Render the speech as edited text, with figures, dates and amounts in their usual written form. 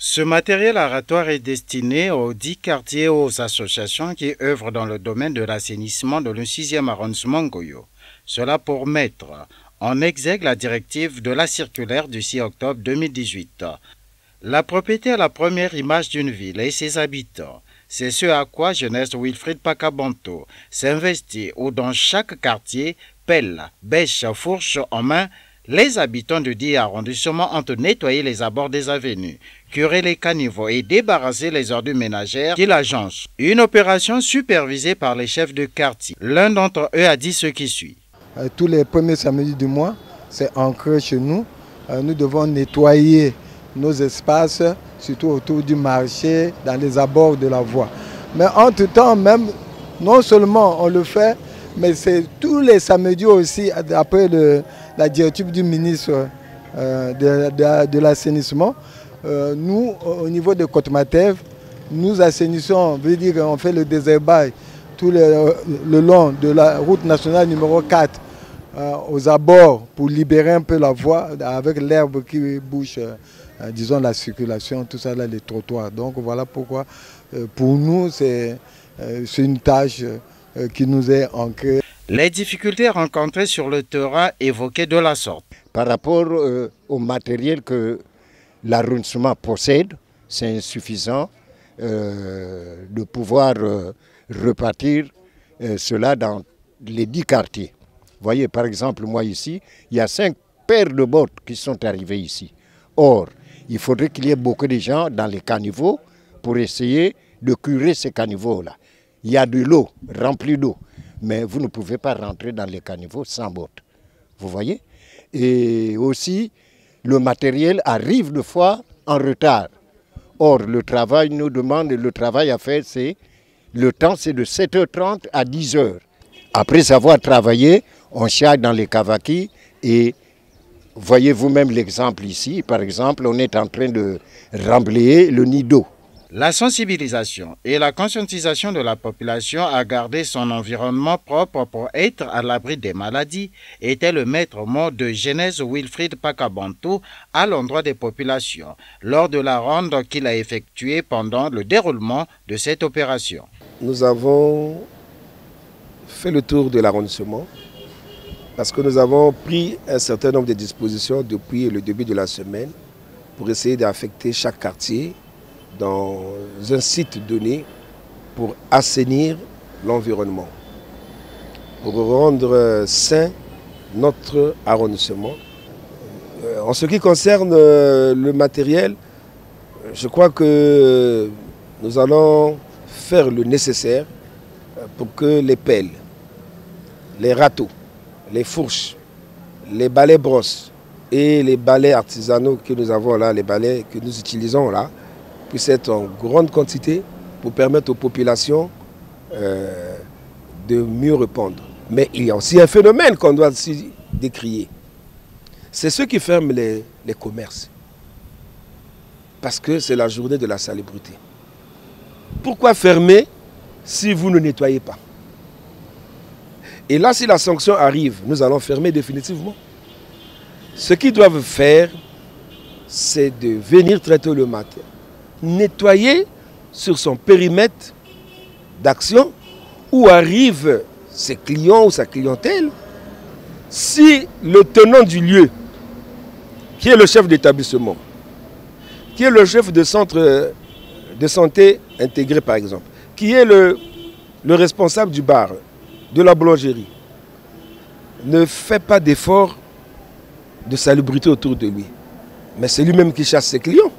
Ce matériel aératoire est destiné aux 10 quartiers et aux associations qui œuvrent dans le domaine de l'assainissement dans le 6e arrondissement Ngoyo. Cela pour mettre en exergue la directive de la circulaire du 6 octobre 2018. La propriété est la première image d'une ville et ses habitants. C'est ce à quoi jeunesse Wilfried Pakabanto s'investit où dans chaque quartier, pelle, bêche, fourche en main, les habitants du 10 arrondissement ont nettoyé les abords des avenues, curé les caniveaux et débarrassé les ordures ménagères qui l'agencent. Une opération supervisée par les chefs de quartier. L'un d'entre eux a dit ce qui suit. Tous les premiers samedis du mois, c'est ancré chez nous. Nous devons nettoyer nos espaces, surtout autour du marché, dans les abords de la voie. Mais entre-temps, même, non seulement on le fait, mais c'est tous les samedis aussi, après la directive du ministre de l'assainissement. Nous, au niveau de Côte-Matev, nous assainissons, veut dire qu'on fait le désherbage tout le long de la route nationale numéro 4 aux abords pour libérer un peu la voie avec l'herbe qui bouche, disons, la circulation, tout ça, là, les trottoirs. Donc voilà pourquoi, pour nous, c'est une tâche qui nous est ancrée. Les difficultés rencontrées sur le terrain évoquées de la sorte. Par rapport au matériel que l'arrondissement possède, c'est insuffisant de pouvoir repartir cela dans les 10 quartiers. Vous voyez, par exemple, moi ici, il y a 5 paires de bottes qui sont arrivées ici. Or, il faudrait qu'il y ait beaucoup de gens dans les caniveaux pour essayer de curer ces caniveaux-là. Il y a de l'eau, remplie d'eau, mais vous ne pouvez pas rentrer dans les caniveaux sans bottes. Vous voyez? Et aussi, le matériel arrive de fois en retard. Or, le travail nous demande, le travail à faire, le temps c'est de 7h30 à 10h. Après avoir travaillé, on charge dans les cavakis et voyez vous-même l'exemple ici. Par exemple, on est en train de remblayer le nid d'eau. La sensibilisation et la conscientisation de la population à garder son environnement propre pour être à l'abri des maladies était le maître mot de Genèse Wilfried Pakabanto à l'endroit des populations lors de la ronde qu'il a effectuée pendant le déroulement de cette opération. Nous avons fait le tour de l'arrondissement parce que nous avons pris un certain nombre de dispositions depuis le début de la semaine pour essayer d'affecter chaque quartier dans un site donné pour assainir l'environnement, pour rendre sain notre arrondissement. En ce qui concerne le matériel, je crois que nous allons faire le nécessaire pour que les pelles, les râteaux, les fourches, les balais brosses et les balais artisanaux que nous avons là, les balais que nous utilisons là, puissent être en grande quantité pour permettre aux populations de mieux répondre. Mais il y a aussi un phénomène qu'on doit aussi décrier. C'est ceux qui ferment les commerces. Parce que c'est la journée de la salubrité. Pourquoi fermer si vous ne nettoyez pas? Et là, si la sanction arrive, nous allons fermer définitivement. Ce qu'ils doivent faire, c'est de venir traiter le matin, nettoyer sur son périmètre d'action où arrivent ses clients ou sa clientèle. Si le tenant du lieu, qui est le chef d'établissement, qui est le chef de centre de santé intégré par exemple, qui est le responsable du bar, de la boulangerie, ne fait pas d'effort de salubrité autour de lui. Mais c'est lui-même qui chasse ses clients.